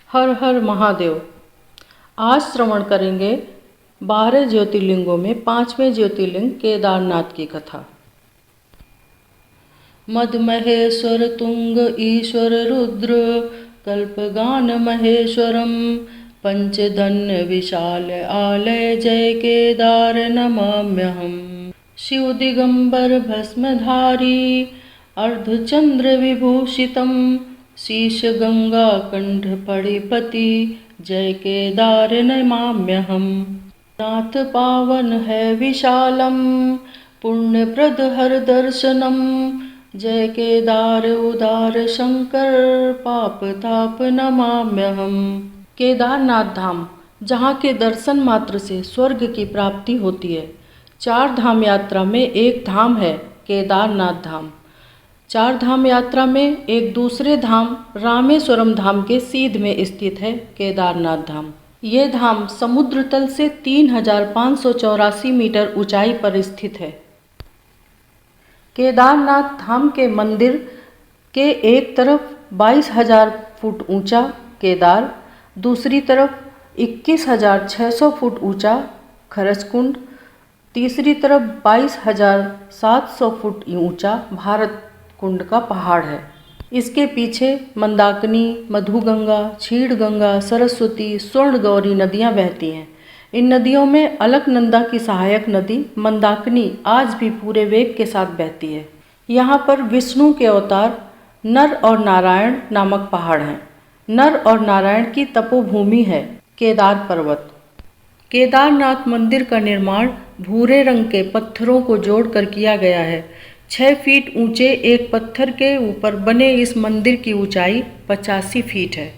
हर हर महादेव। आज श्रवण करेंगे 12 ज्योतिर्लिंगों में 5वें ज्योतिर्लिंग केदारनाथ की कथा। मद महेश्वर तुंग ईश्वर रुद्र कल्पगान महेश्वरम पंचधन्य विशाल आलय जय केदार नमाम्यहम्। शिव दिगंबर भस्मधारी अर्धचंद्र विभूषितम शीश गंगा कंठ पड़िपति जय केदार नमाम्यहम्। नाथ पावन है विशालम पुण्यप्रद हर दर्शनम जय केदार उदार शंकर पाप ताप नमाम्यहम्। केदारनाथ धाम, जहाँ के दर्शन मात्र से स्वर्ग की प्राप्ति होती है। 4 धाम यात्रा में एक धाम है केदारनाथ धाम। 4 धाम यात्रा में एक दूसरे धाम रामेश्वरम धाम के सीध में स्थित है केदारनाथ धाम। ये धाम समुद्र तल से 3584 मीटर ऊंचाई पर स्थित है। केदारनाथ धाम के मंदिर के एक तरफ 22,000 फुट ऊंचा केदार, दूसरी तरफ 21,600 फुट ऊंचा खरचकुंड, तीसरी तरफ 22,700 फुट ऊंचा भारत कुंड का पहाड़ है। इसके पीछे मंदाकिनी, मधुगंगा, क्षीरगंगा, सरस्वती, स्वर्णगौरी नदियां बहती हैं। इन नदियों में अलकनंदा की सहायक नदी मंदाकिनी आज भी पूरे वेग के साथ बहती है। यहाँ पर विष्णु के अवतार नर और नारायण नामक पहाड़ हैं। नर और नारायण की तपोभूमि है केदार पर्वत। केदारनाथ मंदिर का निर्माण भूरे रंग के पत्थरों को जोड़कर किया गया है। 6 फीट ऊंचे एक पत्थर के ऊपर बने इस मंदिर की ऊंचाई 85 फीट है।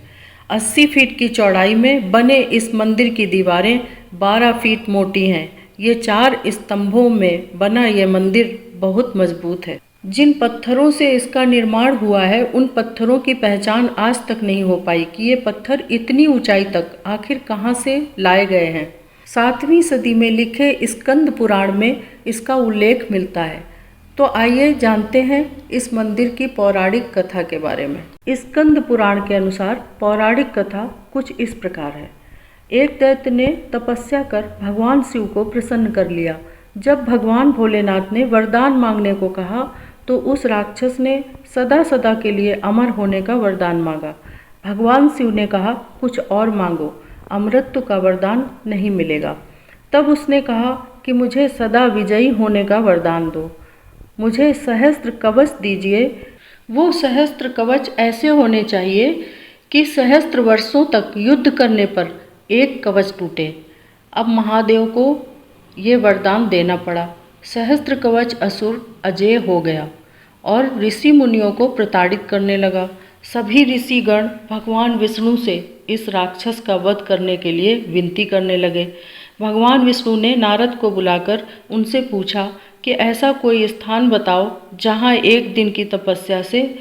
80 फीट की चौड़ाई में बने इस मंदिर की दीवारें 12 फीट मोटी हैं। ये 4 स्तंभों में बना यह मंदिर बहुत मजबूत है। जिन पत्थरों से इसका निर्माण हुआ है उन पत्थरों की पहचान आज तक नहीं हो पाई कि ये पत्थर इतनी ऊंचाई तक आखिर कहाँ से लाए गए हैं। 7वीं सदी में लिखे स्कंद पुराण में इसका उल्लेख मिलता है। तो आइए जानते हैं इस मंदिर की पौराणिक कथा के बारे में। स्कंद पुराण के अनुसार पौराणिक कथा कुछ इस प्रकार है। एक दैत्य ने तपस्या कर भगवान शिव को प्रसन्न कर लिया। जब भगवान भोलेनाथ ने वरदान मांगने को कहा तो उस राक्षस ने सदा सदा के लिए अमर होने का वरदान मांगा। भगवान शिव ने कहा कुछ और मांगो, अमरत्व का वरदान नहीं मिलेगा। तब उसने कहा कि मुझे सदा विजयी होने का वरदान दो, मुझे सहस्त्र कवच दीजिए। वो सहस्त्र कवच ऐसे होने चाहिए कि सहस्त्र वर्षों तक युद्ध करने पर एक कवच टूटे। अब महादेव को ये वरदान देना पड़ा। सहस्त्र कवच असुर अजेय हो गया और ऋषि मुनियों को प्रताड़ित करने लगा। सभी ऋषिगण भगवान विष्णु से इस राक्षस का वध करने के लिए विनती करने लगे। भगवान विष्णु ने नारद को बुलाकर उनसे पूछा कि ऐसा कोई स्थान बताओ जहाँ एक दिन की तपस्या से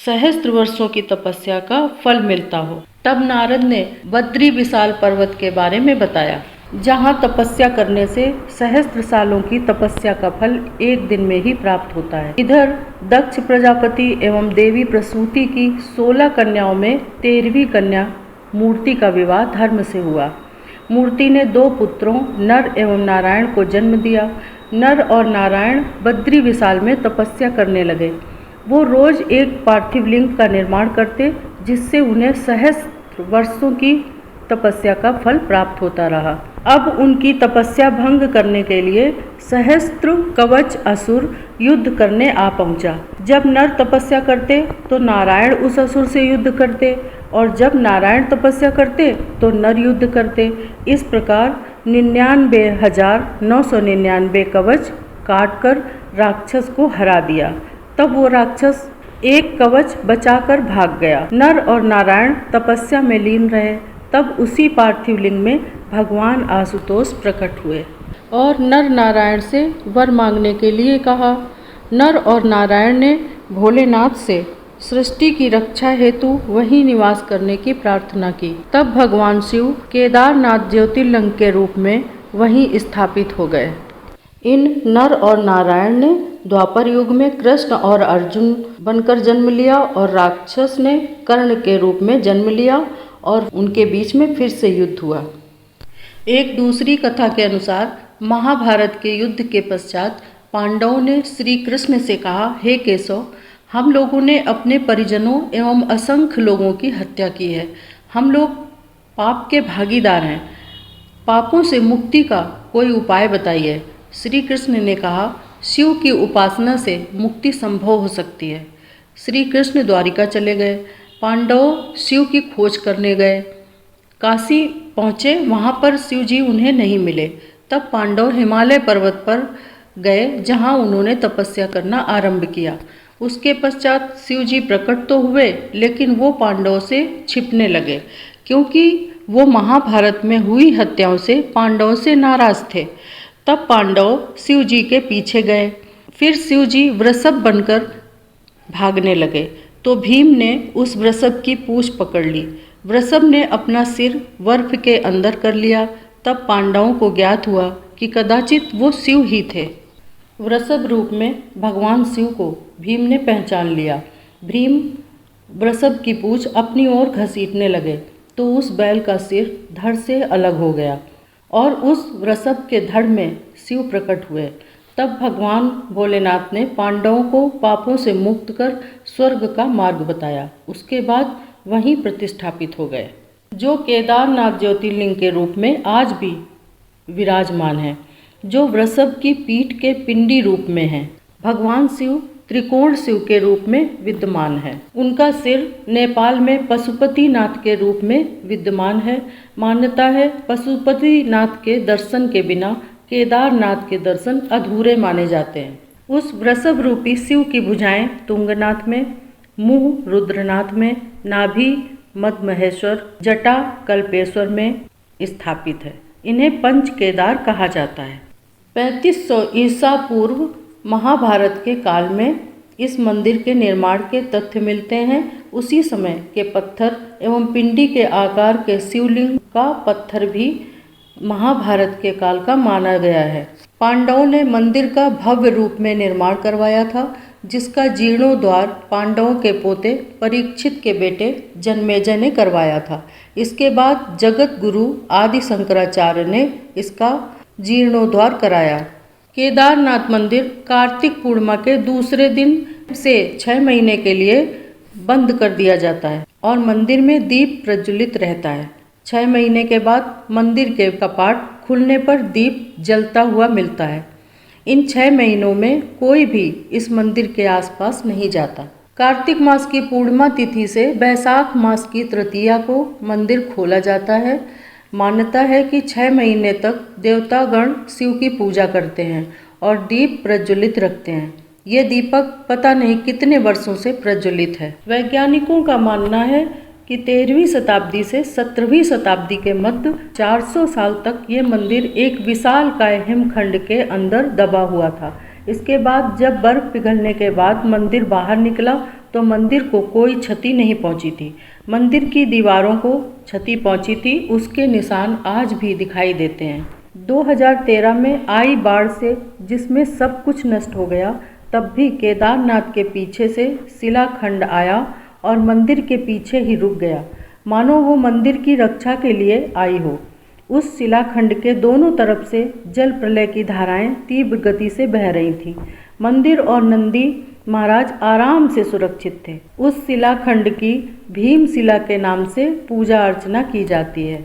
सहस्त्र वर्षों की तपस्या का फल मिलता हो। तब नारद ने बद्री विशाल पर्वत के बारे में बताया, जहाँ तपस्या करने से सहस्त्र सालों की तपस्या का फल एक दिन में ही प्राप्त होता है। इधर दक्ष प्रजापति एवं देवी प्रसूति की 16 कन्याओं में 13वीं कन्या मूर्ति का विवाह धर्म से हुआ। मूर्ति ने 2 पुत्रों नर एवं नारायण को जन्म दिया। नर और नारायण बद्री विशाल में तपस्या करने लगे। वो रोज एक पार्थिव लिंग का निर्माण करते जिससे उन्हें सहस्त्र वर्षों की तपस्या का फल प्राप्त होता रहा। अब उनकी तपस्या भंग करने के लिए सहस्त्र कवच असुर युद्ध करने आ पहुंचा। जब नर तपस्या करते तो नारायण उस असुर से युद्ध करते और जब नारायण तपस्या करते तो नर युद्ध करते। इस प्रकार 99,999 कवच काटकर राक्षस को हरा दिया। तब वो राक्षस एक कवच बचाकर भाग गया। नर और नारायण तपस्या में लीन रहे। तब उसी पार्थिव लिंग में भगवान आशुतोष प्रकट हुए और नर नारायण से वर मांगने के लिए कहा। नर और नारायण ने भोलेनाथ से सृष्टि की रक्षा हेतु वहीं निवास करने की प्रार्थना की। तब भगवान शिव केदारनाथ ज्योतिर्लिंग के रूप में वहीं स्थापित हो गए। इन नर और नारायण ने द्वापर युग में कृष्ण और अर्जुन बनकर जन्म लिया और राक्षस ने कर्ण के रूप में जन्म लिया और उनके बीच में फिर से युद्ध हुआ। एक दूसरी कथा के अनुसार महाभारत के युद्ध के पश्चात पांडवों ने श्री कृष्ण से कहा, हे केशव, हम लोगों ने अपने परिजनों एवं असंख्य लोगों की हत्या की है। हम लोग पाप के भागीदार हैं। पापों से मुक्ति का कोई उपाय बताइए। श्री कृष्ण ने कहा, शिव की उपासना से मुक्ति संभव हो सकती है। श्री कृष्ण द्वारिका चले गए। पांडव शिव की खोज करने गए। काशी पहुँचे, वहाँ पर शिव जी उन्हें नहीं मिले। तब पांडव हिमालय पर्वत पर गए, जहाँ उन्होंने तपस्या करना आरंभ किया। उसके पश्चात शिव जी प्रकट तो हुए, लेकिन वो पांडवों से छिपने लगे, क्योंकि वो महाभारत में हुई हत्याओं से पांडवों से नाराज थे। तब पांडव शिव जी के पीछे गए। फिर शिव जी वृषभ बनकर भागने लगे, तो भीम ने उस वृषभ की पूंछ पकड़ ली। वृषभ ने अपना सिर बर्फ के अंदर कर लिया। तब पांडवों को ज्ञात हुआ कि कदाचित वो शिव ही थे। वृषभ रूप में भगवान शिव को भीम ने पहचान लिया। भीम वृषभ की पूंछ अपनी ओर घसीटने लगे, तो उस बैल का सिर धड़ से अलग हो गया और उस वृषभ के धड़ में शिव प्रकट हुए। तब भगवान भोलेनाथ ने पांडवों को पापों से मुक्त कर स्वर्ग का मार्ग बताया। उसके बाद वहीं प्रतिष्ठापित हो गए, जो केदारनाथ ज्योतिर्लिंग के रूप में आज भी विराजमान है, जो वृषभ की पीठ के पिंडी रूप में है। भगवान शिव त्रिकोण शिव के रूप में विद्यमान है। उनका सिर नेपाल में पशुपतिनाथ के रूप में विद्यमान है। मान्यता है, पशुपतिनाथ के दर्शन के बिना केदारनाथ के दर्शन अधूरे माने जाते हैं। उस वृषभ रूपी शिव की भुजाएं तुंगनाथ में, मुंह रुद्रनाथ में, नाभि मद्महेश्वर, जटा कल्पेश्वर में स्थापित है। इन्हें पंच केदार कहा जाता है। 3500 ईसा पूर्व महाभारत के काल में इस मंदिर के निर्माण के तथ्य मिलते हैं। उसी समय के पत्थर एवं पिंडी के आकार के शिवलिंग का पत्थर भी महाभारत के काल का माना गया है। पांडवों ने मंदिर का भव्य रूप में निर्माण करवाया था, जिसका जीर्णोद्धार पांडवों के पोते परीक्षित के बेटे जन्मेजय ने करवाया था। इसके बाद जगत गुरु आदि शंकराचार्य ने इसका जीर्णोद्धार कराया। केदारनाथ मंदिर कार्तिक पूर्णिमा के दूसरे दिन से 6 महीने के लिए बंद कर दिया जाता है और मंदिर में दीप प्रज्वलित रहता है। 6 महीने के बाद मंदिर के कपाट खुलने पर दीप जलता हुआ मिलता है। इन 6 महीनों में कोई भी इस मंदिर के आसपास नहीं जाता। कार्तिक मास की पूर्णिमा तिथि से बैसाख मास की तृतीया को मंदिर खोला जाता है। मान्यता है कि 6 महीने तक देवतागण शिव की पूजा करते हैं और दीप प्रज्वलित रखते हैं। ये दीपक पता नहीं कितने वर्षों से प्रज्वलित है। वैज्ञानिकों का मानना है कि 13वीं शताब्दी से 17वीं शताब्दी के मध्य 400 साल तक ये मंदिर एक विशालकाय हिमखंड के अंदर दबा हुआ था। इसके बाद जब बर्फ पिघलने के बाद मंदिर बाहर निकला तो मंदिर को कोई क्षति नहीं पहुंची थी। मंदिर की दीवारों को क्षति पहुंची थी, उसके निशान आज भी दिखाई देते हैं। 2013 में आई बाढ़ से जिसमें सब कुछ नष्ट हो गया, तब भी केदारनाथ के पीछे से शिलाखंड आया और मंदिर के पीछे ही रुक गया, मानो वो मंदिर की रक्षा के लिए आई हो। उस शिलाखंड के दोनों तरफ से जल प्रलय की धाराएं तीव्र गति से बह रही थीं। मंदिर और नंदी महाराज आराम से सुरक्षित थे। उस शिलाखंड की भीमशिला के नाम से पूजा अर्चना की जाती है।